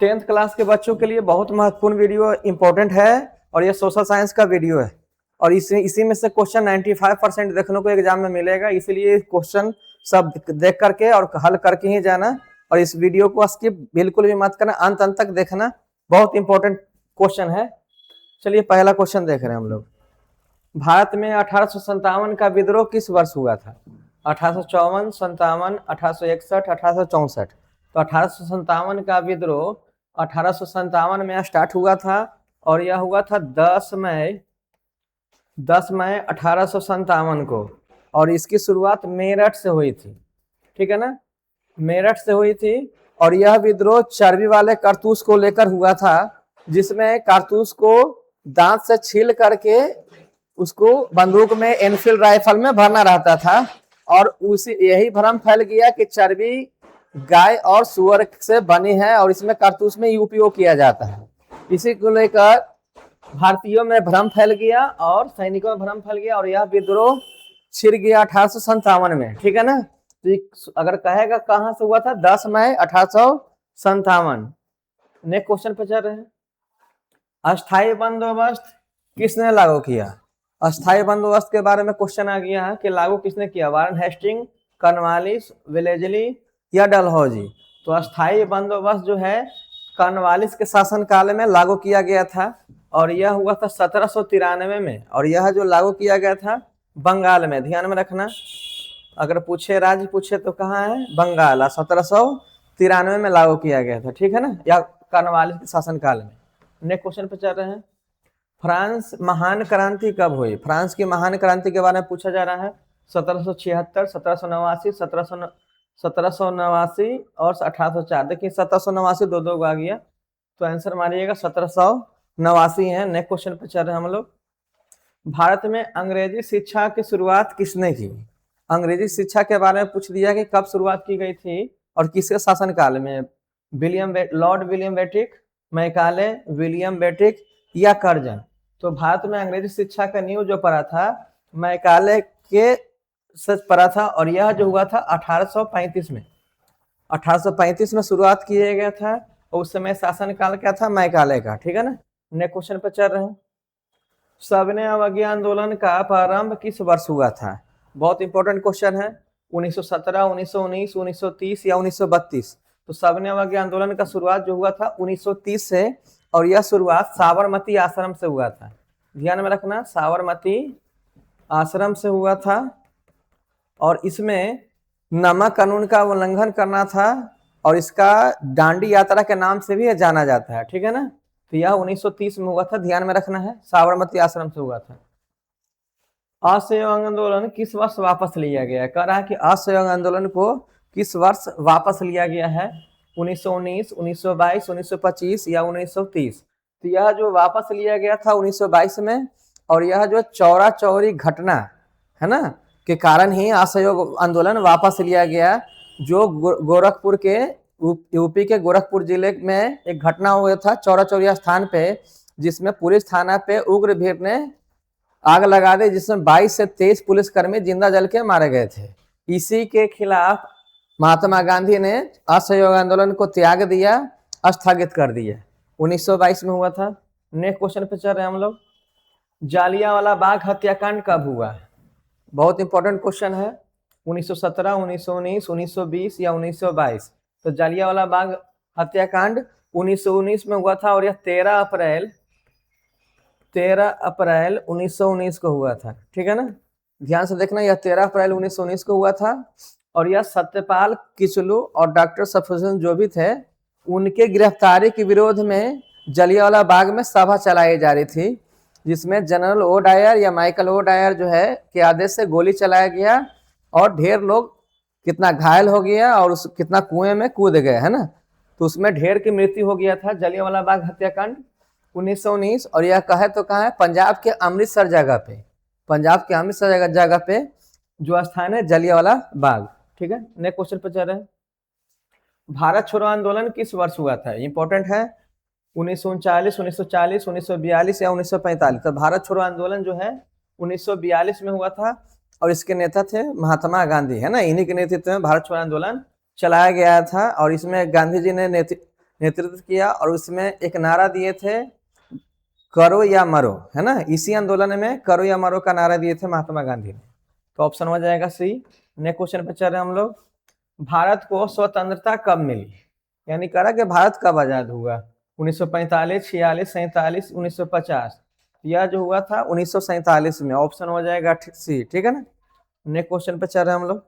10th class के बच्चों के लिए बहुत महत्वपूर्ण वीडियो इंपॉर्टेंट है और ये सोशल साइंस का वीडियो है और इसी में से क्वेश्चन 95% देखने को एग्जाम में मिलेगा, इसलिए क्वेश्चन सब देख करके और हल करके ही जाना और इस वीडियो को स्किप बिल्कुल भी मत करना, अंत तक देखना, बहुत इंपॉर्टेंट क्वेश्चन है। चलिए पहला क्वेश्चन देख रहे हैं हम लोग। भारत में 1857 का विद्रोह किस वर्ष हुआ था? 1854, 57, 1861, 1864। तो 1857 का विद्रोह 1857 में स्टार्ट हुआ था और यह हुआ था 10 मई 1857 को और इसकी शुरुआत मेरठ से हुई थी, ठीक है ना, मेरठ से हुई थी। और यह विद्रोह चर्बी वाले कारतूस को लेकर हुआ था, जिसमें कारतूस को दांत से छील करके उसको बंदूक में एनफील्ड राइफल में भरना रहता था और उसी यही भ्रम फैल गया कि चर्बी गाय और सुअर से बनी है और इसमें कारतूस में उपयोग किया जाता है। इसी को लेकर भारतीयों में भ्रम फैल गया और सैनिकों में भ्रम फैल गया और यह विद्रोह छिड़ गया 1857 में, ठीक है ना। तो अगर कहेगा कहां से हुआ था, 10 मई 1857। नेक्स्ट क्वेश्चन पे चल रहे हैं। अस्थायी बंदोबस्त किसने लागू किया? अस्थायी बंदोबस्त के बारे में क्वेश्चन आ गया है कि लागू किसने किया, वारन हेस्टिंग, कॉर्नवालिस, वेलेजली या डलहौजी। तो अस्थायी बंदोबस्त जो है कॉर्नवालिस के शासनकाल में लागू किया गया था और यह हुआ था 1793 में और यह जो लागू किया गया था बंगाल में, ध्यान में रखना, अगर पूछे राज्य पूछे तो कहाँ है, बंगाल, 1793 में लागू किया गया था, ठीक है ना, या कॉर्नवालिस के शासनकाल में। नेक्स्ट क्वेश्चन पे चल रहे हैं। फ्रांस महान क्रांति कब हुई? फ्रांस की महान क्रांति के बारे में पूछा जा रहा है। 1776, 1789, 1789 और 1804। देखिए 1789 दो आ गया, तो आंसर मारिएगा 1789 है। नेक्स्ट क्वेश्चन पे चल रहे हैं हम लोग। भारत में अंग्रेजी शिक्षा की शुरुआत किसने की? अंग्रेजी शिक्षा के बारे में पूछ दिया कि कब शुरुआत की गई थी और किसके शासनकाल में, लॉर्ड विलियम बेटिक, मैकाले, विलियम बेटिक या कर्जन। तो भारत में अंग्रेजी शिक्षा का नींव जो पड़ा था मैकाले के से पड़ा था और यह जो हुआ था 1835 में, 1835 में शुरुआत किया गया था और उस समय शासनकाल क्या था, मैकाले का, ठीक है ना। नेक्स्ट क्वेश्चन पर चल रहे हैं। सविनय अवज्ञा आंदोलन का प्रारंभ किस वर्ष हुआ था? बहुत इंपॉर्टेंट क्वेश्चन है। 1917, 1919, 1930 या 1932। तो सविनय अवज्ञा आंदोलन का शुरुआत जो हुआ था 1930 से और यह शुरुआत साबरमती आश्रम से हुआ था, ध्यान में रखना, साबरमती आश्रम से हुआ था और इसमें नमक कानून का उल्लंघन करना था और इसका दांडी यात्रा के नाम से भी जाना जाता है, ठीक है ना। तो यह 1930 में हुआ था, ध्यान में रखना है, साबरमती आश्रम से हुआ था। असहयोग आंदोलन किस वर्ष वापस लिया गया है? कह रहा है कि असहयोग आंदोलन को किस वर्ष वापस लिया गया है, 1919, 1922, 1925 या 1930। तो यह जो वापस लिया गया था 1922 में और यह जो चौरा चौरी घटना है ना के कारण ही असहयोग आंदोलन वापस लिया गया, जो गोरखपुर के यूपी के गोरखपुर जिले में एक घटना हुआ था चौरा चौरी स्थान पे, जिसमें पुलिस थाना पे उग्र भीड़ ने आग लगा दी, जिसमें 22 से 23 पुलिसकर्मी जिंदा जल के मारे गए थे। इसी के खिलाफ महात्मा गांधी ने असहयोग आंदोलन को त्याग दिया, स्थगित कर दिया, 1922 में हुआ था। नेक्स्ट क्वेश्चन पे चल रहे हैं हम लोग। जालियांवाला बाग हत्याकांड कब हुआ? बहुत इंपॉर्टेंट क्वेश्चन है। 1917, 1919, 1920 या 1922। तो जालियांवाला बाग हत्याकांड 1919 में हुआ था और यह 13 अप्रैल 1919 को हुआ था, ठीक है ना, ध्यान से देखना, यह 13 अप्रैल 1919 को हुआ था और यह सत्यपाल किचलू और डॉक्टर सफदरजंग जो भी थे उनके गिरफ्तारी के विरोध में जलियांवाला बाग में सभा चलाई जा रही थी, जिसमें जनरल ओ डायर या माइकल ओ डायर जो है के आदेश से गोली चलाया गया और ढेर लोग कितना घायल हो गया और कितना कुएं में कूद गए, है ना। तो उसमें ढेर की मृत्यु हो गया था, जलियांवाला बाग हत्याकांड 1919। और यह कहे तो कहाँ है, पंजाब के अमृतसर जगह पे, पंजाब के अमृतसर जगह पे जो स्थान है जलियांवाला बाग, ठीक है। नेक्स्ट क्वेश्चन पर चल रहे हैं। भारत छोड़ो आंदोलन किस वर्ष हुआ था? इंपॉर्टेंट है, 1939, 1940, 1942 या 1945। तो भारत छोड़ो आंदोलन जो है 1942 में हुआ था और इसके नेता थे महात्मा गांधी, है ना, इन्हीं के नेतृत्व में भारत छोड़ो आंदोलन चलाया गया था और इसमें गांधी जी ने नेतृत्व किया और उसमें एक नारा दिए थे, करो या मरो, है ना। इसी आंदोलन में करो या मरो का नारा दिए थे महात्मा गांधी ने। तो ऑप्शन हो जाएगा सी। नेक्स्ट क्वेश्चन पे चल रहे हैं हम लोग। भारत को स्वतंत्रता कब मिली, यानी कह रहा कि भारत कब आजाद हुआ, 1945, 46, 47, 1950। यह जो हुआ था 1947 में। ऑप्शन हो जाएगा सी, ठीक है ना। नेक्स्ट क्वेश्चन पे चल रहे हैं हम लोग।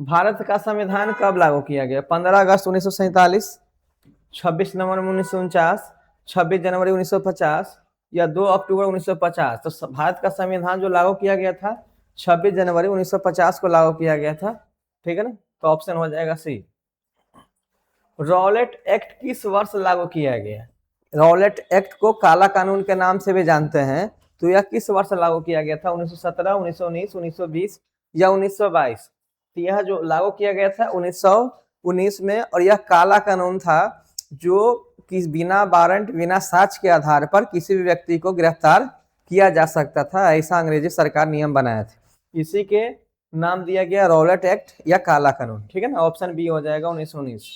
भारत का संविधान कब लागू किया गया, 15 अगस्त 1947, 26 नवंबर 1949, 26 जनवरी 1950 या 2 अक्टूबर 1950। तो भारत का संविधान जो लागू किया गया था 26 जनवरी 1950 को लागू किया गया था, ठीक है ना। तो ऑप्शन हो जाएगा सी। रॉलेट एक्ट किस वर्ष लागू किया गया, रॉलेट एक्ट को काला कानून के नाम से भी जानते हैं, तो यह किस वर्ष लागू किया गया था, 1917, 1919, 1920 या 1922। तो यह जो लागू किया गया था 1919 में, और यह काला कानून था जो कि बिना वारंट बिना साक्ष्य के आधार पर किसी भी व्यक्ति को गिरफ्तार किया जा सकता था, ऐसा अंग्रेजी सरकार नियम बनाया था। इसी के नाम दिया गया रॉलेट एक्ट या काला कानून, ठीक है ना। ऑप्शन बी हो जाएगा 1919।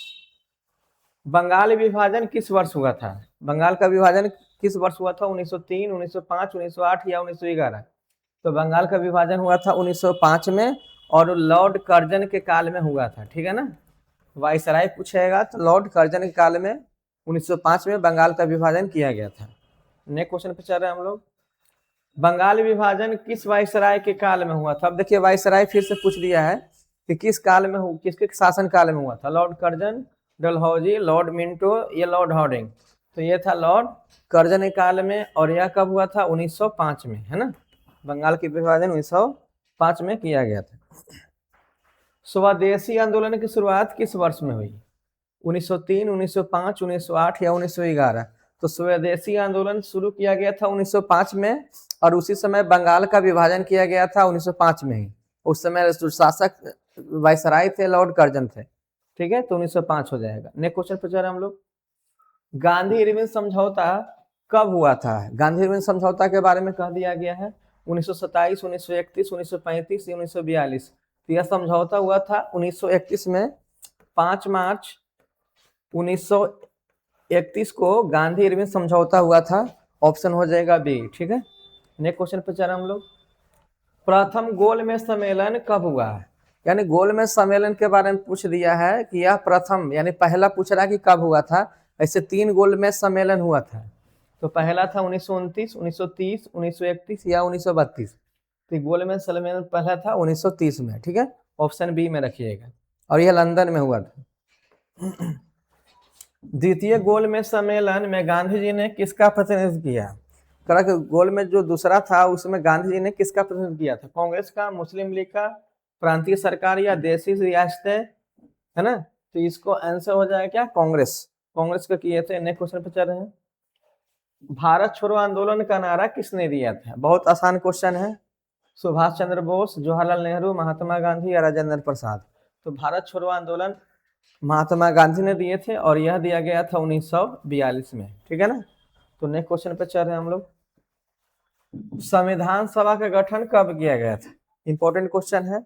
बंगाल विभाजन किस वर्ष हुआ था, बंगाल का विभाजन किस वर्ष हुआ था, 1903, 1905, 1908 या 1911। तो बंगाल का विभाजन हुआ था 1905 में, और लॉर्ड कर्जन के काल में हुआ था, ठीक है ना। वायसराय पूछेगा तो लॉर्ड कर्जन के काल में 1905 में बंगाल का विभाजन किया गया था। नेक्स्ट क्वेश्चन पे चल रहे हैं हम लोग। बंगाल विभाजन किस वायसराय के काल में हुआ था। अब देखिए वायसराय फिर से पूछ दिया है कि किस काल में किसके शासन काल में हुआ था, Lord Curzon, Dalhousie, Lord Minto या लॉर्ड हार्डिंग। तो ये था लॉर्ड कर्जन के काल में, और यह कब हुआ था, 1905 में, है ना। बंगाल की विभाजन 1905 में किया गया था। स्वदेशी आंदोलन की शुरुआत किस वर्ष में हुई, 1903, 1905, 1908 या 1911। तो स्वदेशी आंदोलन शुरू किया गया था 1905 में, और उसी समय बंगाल का विभाजन किया गया था 1905 में ही। उस समय शासक वायसराय थे, लॉर्ड कर्जन थे, ठीक है। तो 1905 हो जाएगा। नेक्स्ट क्वेश्चन पे चल रहे हैं हम लोग। गांधी इरविन समझौता कब हुआ था, गांधी इरविन समझौता के बारे में कह दिया गया है 1927, 1931, 1935 या 1942। तो यह समझौता हुआ था 1931 में, 5 मार्च 1931 को गांधी इरविन समझौता हुआ था। ऑप्शन हो जाएगा बी, ठीक है। नेक्स्ट क्वेश्चन पे चल रहे हम लोग। प्रथम गोलमेज सम्मेलन कब हुआ है, यानी गोलमेज सम्मेलन के बारे में पूछ दिया है कि यह प्रथम, यानी पहला पूछ रहा है कि कब हुआ था। ऐसे 3 गोलमेज सम्मेलन हुआ था। तो पहला था 1929, 1930, 1931 या 1932। तो गोलमेज सम्मेलन पहला था 1930 में, ठीक है। ऑप्शन बी में रखिएगा, और यह लंदन में हुआ था। द्वितीय गोलमेज सम्मेलन में गांधी जी ने किसका प्रतिनिधित्व किया, कहा कि गोलमेज जो दूसरा था उसमें गांधी जी ने किसका प्रतिनिधित्व किया था, कांग्रेस का, मुस्लिम लीग का, प्रांतीय सरकार या देशी रियासतें, है ना। तो इसको आंसर हो जाएगा क्या, कांग्रेस, कांग्रेस का किए थे। नेक्स्ट क्वेश्चन पे चल रहे हैं। भारत छोड़ो आंदोलन का नारा किसने दिया था, बहुत आसान क्वेश्चन है। सुभाष चंद्र बोस, जवाहरलाल नेहरू, महात्मा गांधी या राजेंद्र प्रसाद। तो भारत छोड़ो आंदोलन महात्मा गांधी ने दिए थे, और यह दिया गया था 1942 में, ठीक है ना। तो नेक्स्ट क्वेश्चन पे चल रहे हैं हम लोग। संविधान सभा का गठन कब किया गया था, इंपॉर्टेंट क्वेश्चन है।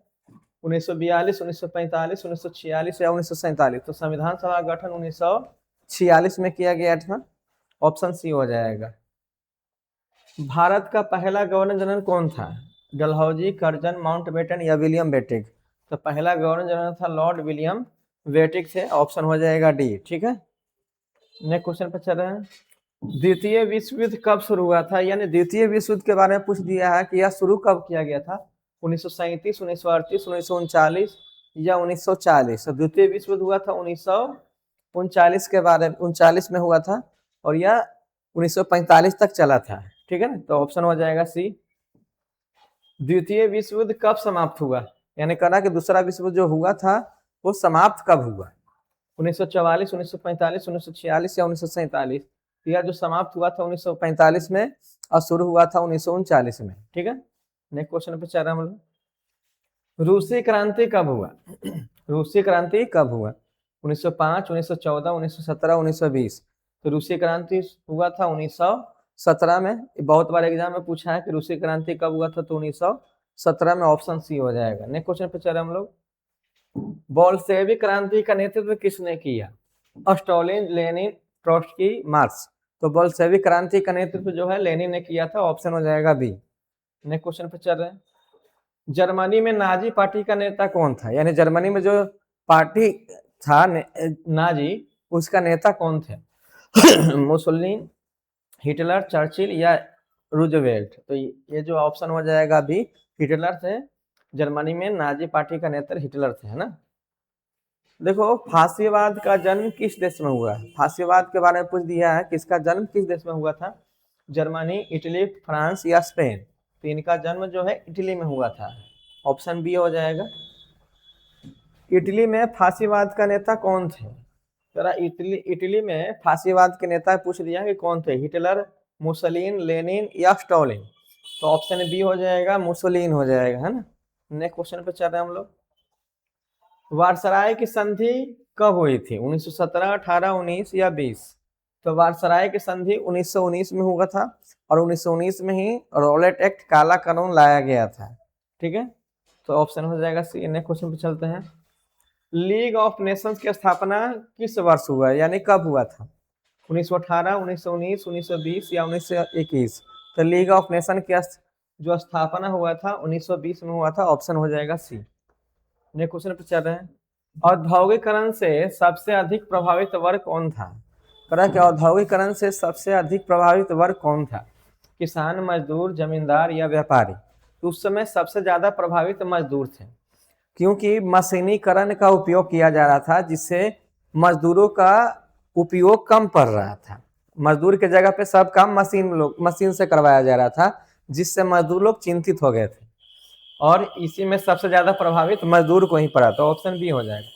1942, 1945, 1946 या 1947। तो संविधान सभा का गठन 1946 में किया गया था। ऑप्शन सी हो जाएगा। भारत का पहला गवर्नर जनरल कौन था, डलहौजी, कर्जन, माउंटबेटन या विलियम बेटिक। तो पहला गवर्नर जनरल था लॉर्ड विलियम बेटिक थे। ऑप्शन हो जाएगा डी, ठीक है। नेक्स्ट क्वेश्चन पर चल रहे हैं। द्वितीय विश्व युद्ध कब शुरू हुआ था, यानी द्वितीय विश्व युद्ध के बारे में पूछ दिया है कि यह शुरू कब किया गया था, 1937, 1938, 1939 या 1940। तो द्वितीय विश्व युद्ध हुआ था 1939 के बारे में, 39 में हुआ था, और यह 1945 तक चला था, ठीक है ना। तो ऑप्शन हो जाएगा सी। द्वितीय विश्व युद्ध कब समाप्त हुआ, यानी कहा कि दूसरा विश्व युद्ध जो हुआ था वो समाप्त कब हुआ, 1944, 1945, 1946 या 1947। यह जो समाप्त हुआ था 1945 में, और शुरू हुआ था 1939 में, ठीक है। नेक्स्ट क्वेश्चन पे चल रहा हम लोग। रूसी क्रांति कब हुआ, रूसी क्रांति कब हुआ, 1905, 1914, 1917, 1920। तो रूसी क्रांति हुआ था 1917 में। बहुत बार एग्जाम में पूछा है कि रूसी क्रांति कब हुआ था, तो 1917 में। ऑप्शन सी हो जाएगा। नेक्स्ट क्वेश्चन पे चल रहे हम लोग। बोल्शेविक क्रांति का नेतृत्व किसने किया, स्टोलिन, लेनिन, ट्रोट्स्की, मार्क्स। तो बोल्शेविक क्रांति का नेतृत्व जो है लेनिन ने किया था, ऑप्शन हो जाएगा बी। नेक्स्ट क्वेश्चन पे चल रहे हैं। जर्मनी में नाजी पार्टी का नेता कौन था, यानी जर्मनी में जो पार्टी था नाजी, उसका नेता कौन थे? मुसोलिनी, हिटलर, चर्चिल या रूजवेल्ट। तो ये जो ऑप्शन हो जाएगा बी, हिटलर थे। जर्मनी में नाजी पार्टी का नेता हिटलर थे, है ना। देखो, फांसीवाद का जन्म किस देश में हुआ है? फांसीवाद के बारे में पूछ दिया है, किसका जन्म किस देश में हुआ था? जर्मनी, इटली, फ्रांस या स्पेन। तो इनका जन्म जो है इटली में हुआ था, ऑप्शन बी हो जाएगा। इटली में फांसीवाद का नेता कौन थे? जरा इटली में फांसीवाद के नेता पूछ दिया कि कौन थे, हिटलर, मुसोलिन, लेनिन या स्टोलिन। तो ऑप्शन बी हो जाएगा, मुसोलिन हो जाएगा, है ना। नेक्स्ट क्वेश्चन पे चल रहे हैं हम लोग। वारसराय की संधि कब हुई थी? 1917, 18, 19 या 20? तो वारसराय की संधि 1919 में हुआ था, और 1919 में ही रॉलेट एक्ट, काला कानून लाया गया था। ठीक है, तो ऑप्शन हो जाएगा सी। नेक्स्ट क्वेश्चन पे चलते हैं। लीग ऑफ नेशंस की स्थापना किस वर्ष हुआ, यानी कब हुआ था? 1918, 1919, 1920 या 1921? तो लीग ऑफ नेशन की जो स्थापना हुआ था 1920 में हुआ था, ऑप्शन हो जाएगा सी। नेक्स्ट क्वेश्चन पे चल रहे हैं। औद्योगिकरण से सबसे अधिक प्रभावित वर्ग कौन था? कि औद्योगिकरण से सबसे अधिक प्रभावित वर्ग कौन था? किसान, मजदूर, जमींदार या व्यापारी? तो उस समय सबसे ज्यादा प्रभावित मजदूर थे, क्योंकि मशीनीकरण का उपयोग किया जा रहा था, जिससे मजदूरों का उपयोग कम पड़ रहा था। मजदूर के जगह पे सब काम मशीन से करवाया जा रहा था, जिससे मजदूर लोग चिंतित हो गए थे, और इसी में सबसे ज्यादा प्रभावित मजदूर को ही पड़ा। तो ऑप्शन बी हो जाएगा।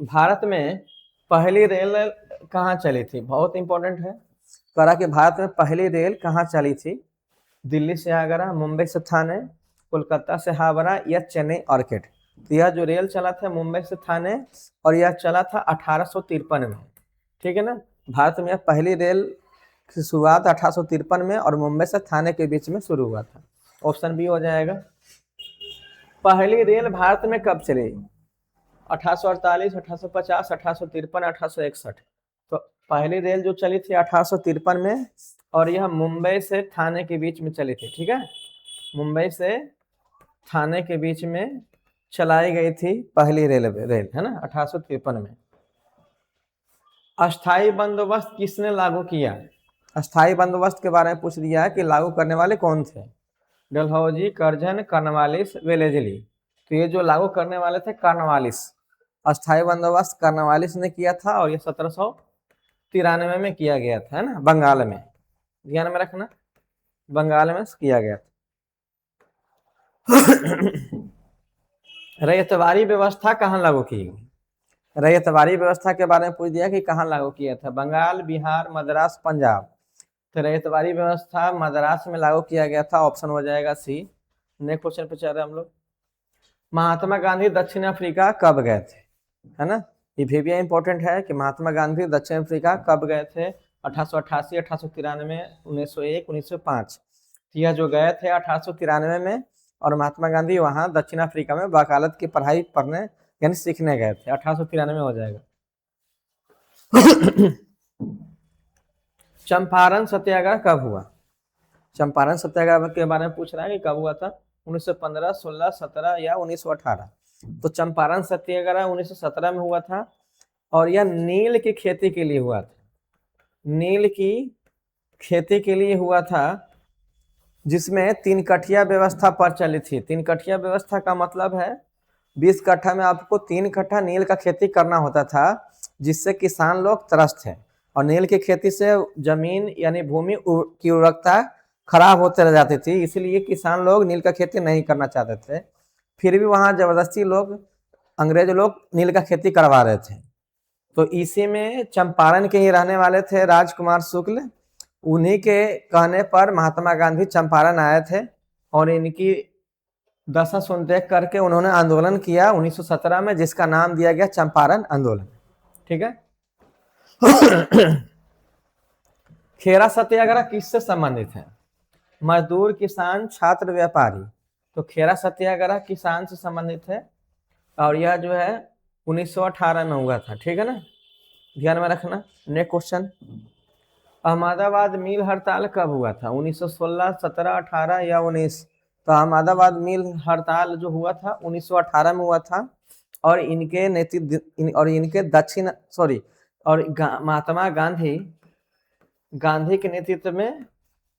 भारत में पहली रेल कहाँ चली थी? बहुत इंपॉर्टेंट है। करा कि भारत में पहली रेल कहाँ चली थी? दिल्ली से आगरा, मुंबई से थाने, कोलकाता से हावड़ा या चेन्नई ऑर्किड? तो यह जो रेल चला था मुंबई से थाने, और यह चला था 1853 में। ठीक है ना। भारत में पहली रेल की शुरुआत 1853 में और मुंबई से थाने के बीच में शुरू हुआ था। ऑप्शन बी हो जाएगा। पहली रेल भारत में कब चली? 1848, 1850, 1853, 1861? तो पहली रेल जो चली थी 1853 में, और यह मुंबई से थाने के बीच में चली थी। ठीक है, मुंबई से थाने के बीच में चलाई गई थी पहली रेल, है ना, 1853 में। अस्थाई बंदोबस्त किसने लागू किया? अस्थाई बंदोबस्त के बारे में पूछ दिया है कि लागू करने वाले कौन थे? Dalhousie, Curzon, Cornwallis, Wellesley? तो ये जो लागू करने वाले थे कार्नवालिस। अस्थाई बंदोबस्त कार्नवालिस ने किया था, और ये 1793 में किया गया था, है ना, बंगाल में। ध्यान में रखना, बंगाल में किया गया था। रैयतवाड़ी व्यवस्था कहाँ लागू की गई? रैयतवाड़ी व्यवस्था के बारे में पूछ दिया कि कहाँ लागू किया था? बंगाल, बिहार, मद्रास, पंजाब? तो रैयतवाड़ी व्यवस्था मद्रास में लागू किया गया था, ऑप्शन हो जाएगा सी। नेक्स्ट क्वेश्चन पे चल रहे हैं हम लोग। महात्मा गांधी दक्षिण अफ्रीका कब गए थे? है ना, ये भी इंपॉर्टेंट है कि महात्मा गांधी दक्षिण अफ्रीका कब गए थे? 1888, 1893, 1901, 1905? यह जो गए थे 1893 में, और महात्मा गांधी वहां दक्षिण अफ्रीका में वकालत की पढ़ाई पढ़ने यानी सीखने गए थे। 1893 हो जाएगा। चंपारण सत्याग्रह कब हुआ? चंपारण सत्याग्रह के बारे में पूछ रहा है कि कब हुआ था? 1915, 16, 17 या 1918? तो चंपारण सत्याग्रह 1917 में हुआ था, और यह नील की खेती के लिए हुआ था। नील की खेती के लिए हुआ था, जिसमें 3 कठिया व्यवस्था प्रचलित थी। 3 कठिया व्यवस्था का मतलब है 20 कट्ठा में आपको 3 कट्ठा नील का खेती करना होता था, जिससे किसान लोग त्रस्त थे, और नील की खेती से जमीन यानी भूमि की उर्वरकता खराब होते रह जाती थी, इसलिए किसान लोग नील का खेती नहीं करना चाहते थे। फिर भी वहां जबरदस्ती लोग, अंग्रेज लोग नील का खेती करवा रहे थे। तो इसी में चंपारण के ही रहने वाले थे राजकुमार शुक्ल, उन्हीं के कहने पर महात्मा गांधी चंपारण आए थे, और इनकी दशा सुन देख करके उन्होंने आंदोलन किया 1917 में, जिसका नाम दिया गया चंपारण आंदोलन। ठीक है। खेरा सत्याग्रह किससे संबंधित है? मजदूर, किसान, छात्र, व्यापारी? तो खेरा सत्याग्रह किसान से संबंधित है, और यह जो है 1918 में हुआ था, ठीक है ना, ध्यान में रखना। नेक्स्ट क्वेश्चन, अहमदाबाद मिल हड़ताल कब हुआ था? 1916, 17, 18 या 19? तो अहमदाबाद मिल हड़ताल जो हुआ था 1918 में हुआ था, और इनके नेतृत्व और इनके दक्षिण सॉरी और महात्मा गांधी के नेतृत्व में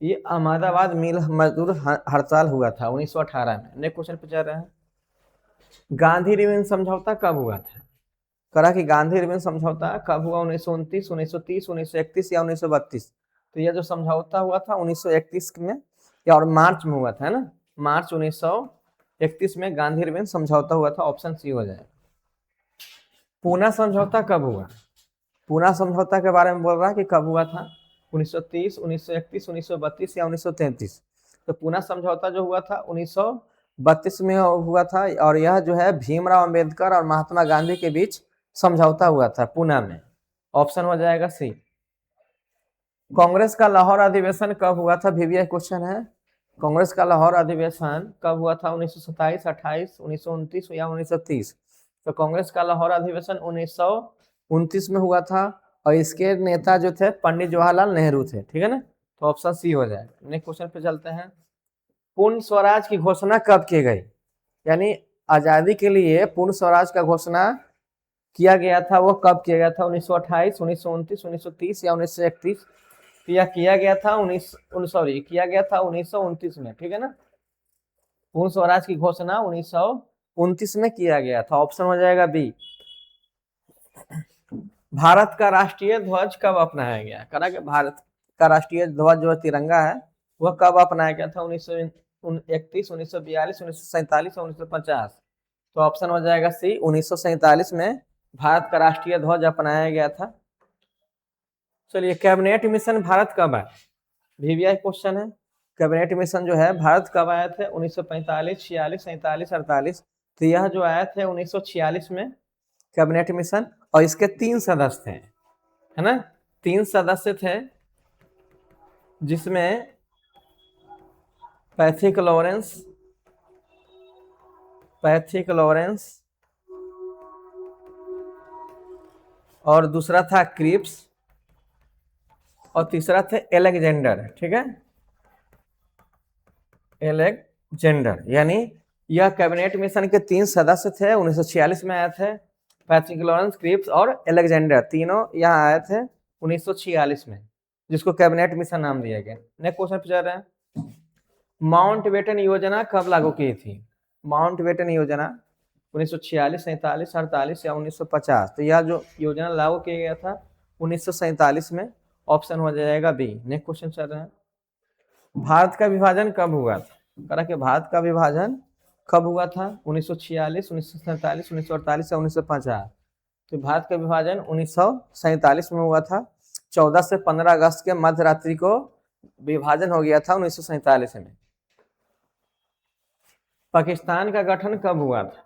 ये अहमदाबाद मिल मजदूर हड़ताल हुआ था 1918 में। नेक्स्ट क्वेश्चन पे चल रहा है, गांधी रिविन समझौता कब हुआ था? करा कि गांधी रिविन समझौता कब हुआ? 1929, 1930, 1931 या 1932? तो यह जो समझौता हुआ था 1931 में या और मार्च में हुआ था, है ना, मार्च 1931 में गांधी रिविन समझौता हुआ था। ऑप्शन सी हो जाए। पूना समझौता कब हुआ? पूना समझौता के बारे में बोल रहा है कि कब हुआ था, 1930, 1931, 1932 या 1933? तो पूना समझौता जो हुआ था 1932 में हुआ था, और यह जो है भीमराव अंबेडकर और महात्मा गांधी के बीच समझौता हुआ था पूना में। ऑप्शन हो जाएगा सी। कांग्रेस का लाहौर अधिवेशन कब हुआ था? वीवीआई क्वेश्चन है। कांग्रेस का लाहौर अधिवेशन कब हुआ था? 1927, 28, 1929 या 1930? तो कांग्रेस का लाहौर अधिवेशन 1929 में हुआ था, और इसके नेता जो थे पंडित जवाहरलाल नेहरू थे, ठीक है ना, तो ऑप्शन सी हो जाएगा। नेक्स्ट क्वेश्चन पे चलते हैं, पूर्ण स्वराज की घोषणा कब की गई? यानी आजादी के लिए पूर्ण स्वराज का घोषणा किया गया था, वो कब किया गया था? 1928, 1929, 1930 या 1931? यह किया गया था 1929 में, ठीक है ना। पूर्ण स्वराज की घोषणा 1929 में किया गया था। ऑप्शन हो जाएगा बी। भारत का राष्ट्रीय ध्वज कब अपनाया गया? करा कि भारत का राष्ट्रीय ध्वज जो तिरंगा है वह कब अपनाया गया था? 1931, 1942, 1947 और 1950? तो ऑप्शन हो जाएगा सी, 1947 में भारत का राष्ट्रीय ध्वज अपनाया गया था। चलिए, कैबिनेट मिशन भारत कब आया? वीवीआई क्वेश्चन है। कैबिनेट मिशन जो है भारत कब आए थे? 1945, 46, 47, 48? तो यह जो आए थे 1946 में कैबिनेट मिशन, और इसके 3 सदस्य थे, है ना, 3 सदस्य थे, जिसमें पैथिक लॉरेंस और दूसरा था क्रिप्स, और तीसरा थे एलेक्जेंडर, ठीक है, एलेक्जेंडर। यानी यह कैबिनेट मिशन के 3 सदस्य थे, 1946 में आए थे। पैट्रिक लॉरेंस, क्रिप्स और एलेक्जेंडर तीनों यहाँ आए थे 1946 में, जिसको कैबिनेट मिशन नाम दिया गया। नेक्स्ट क्वेश्चन पूछा रहे हैं, माउंटबेटन योजना कब लागू की थी? माउंटबेटन योजना 1946, 47, 48 या 1950? तो यह जो योजना लागू किया गया था 1947 में। ऑप्शन हो जाएगा बी। नेक्स्ट क्वेश्चन चल रहे हैं, भारत का विभाजन कब हुआ था? करा कि भारत का विभाजन कब हुआ था? 1946, 1947, 1948 या 1950? तो भारत का विभाजन 1947 में हुआ था। 14 से 15 अगस्त के मध्य रात्रि को विभाजन हो गया था 1947 में। पाकिस्तान का गठन कब हुआ था?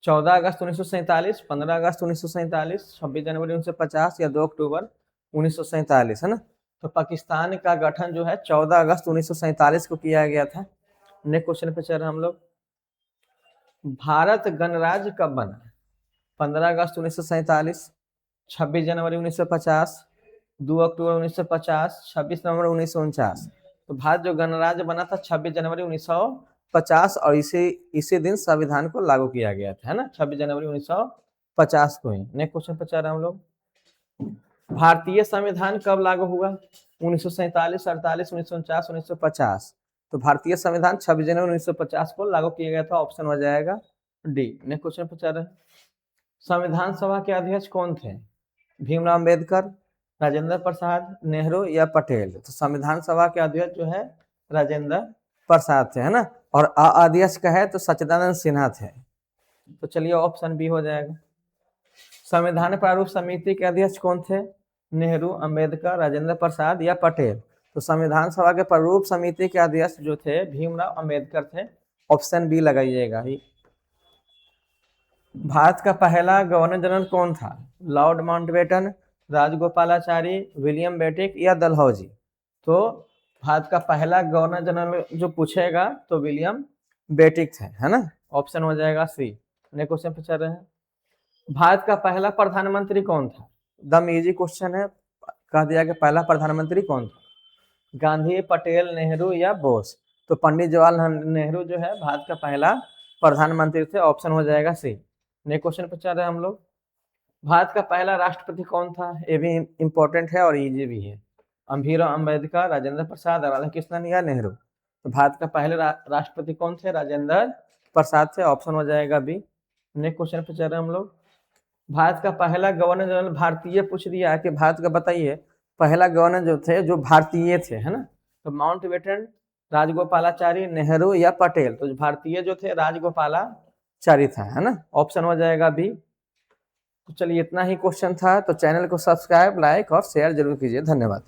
14 अगस्त 1947, 15 अगस्त 1947, 26 जनवरी 1950 या 2 अक्टूबर 1947, है ना। तो पाकिस्तान का गठन जो है 14 अगस्त 1947 को किया गया था। नेक्स्ट क्वेश्चन पे चल रहे हैं हम लोग, भारत गणराज्य कब बना? 15 अगस्त 1947, 26 जनवरी 1950, 2 अक्टूबर 1950, 26 नवंबर 1949? तो भारत जो गणराज्य बना था 26 जनवरी 1950, और इसी दिन संविधान को लागू किया गया था, है ना, 26 जनवरी 1950 को ही। नेक्स्ट क्वेश्चन पे चल रहे हैं हम लोग, भारतीय संविधान कब लागू हुआ? 1947, 48, 1949, 1950? तो भारतीय संविधान 26 जनवरी 1950 को लागू किया गया था। ऑप्शन हो जाएगा डी। नेक्स्ट क्वेश्चन पे चल रहे हैं, संविधान सभा के अध्यक्ष कौन थे? भीमराव अंबेडकर, राजेंद्र प्रसाद, नेहरू या पटेल? तो संविधान सभा के अध्यक्ष जो है राजेंद्र प्रसाद थे, है ना, और अध्यक्ष का है तो सच्चिदानंद सिन्हा थे। तो चलिए ऑप्शन बी हो जाएगा। संविधान प्रारूप समिति के अध्यक्ष कौन थे? नेहरू, अंबेडकर, राजेंद्र प्रसाद या पटेल? तो संविधान सभा के प्रारूप समिति के अध्यक्ष जो थे भीमराव अंबेडकर थे। ऑप्शन बी लगाइएगा ही। भारत का पहला गवर्नर जनरल कौन था? लॉर्ड माउंटबेटन, राजगोपालाचारी, विलियम बेटिक या डलहौजी? तो भारत का पहला गवर्नर जनरल जो पूछेगा तो विलियम बेटिक थे, है ना। ऑप्शन हो जाएगा सी। नेक्स्ट क्वेश्चन पे चल रहे हैं, भारत का पहला प्रधानमंत्री कौन था? दम इजी क्वेश्चन है, कह दिया कि पहला प्रधानमंत्री कौन था? गांधी, पटेल, नेहरू या बोस? तो पंडित जवाहरलाल नेहरू जो है भारत का पहला प्रधानमंत्री थे, ऑप्शन हो जाएगा सी। नेक्स्ट क्वेश्चन पे चल रहे हैं हम लोग। भारत का पहला राष्ट्रपति कौन था? ये भी इंपॉर्टेंट है और इजी भी है। भीमराव अम्बेडकर, राजेंद्र प्रसाद, राधा कृष्णन या नेहरू? तो भारत का पहले राष्ट्रपति कौन थे? राजेंद्र प्रसाद थे, ऑप्शन हो जाएगा बी। नेक्स्ट क्वेश्चन पे चल रहे हैं हम लोग। भारत का पहला गवर्नर जनरल भारतीय पूछ दिया कि भारत का बताइए पहला गवर्नर जो थे जो भारतीय थे, है ना? तो माउंटबेटन, राजगोपालाचारी, नेहरू या पटेल? तो भारतीय जो थे राजगोपालाचारी था, है ना? ऑप्शन हो जाएगा बी। तो चलिए इतना ही क्वेश्चन था, तो चैनल को सब्सक्राइब, लाइक और शेयर जरूर कीजिए। धन्यवाद।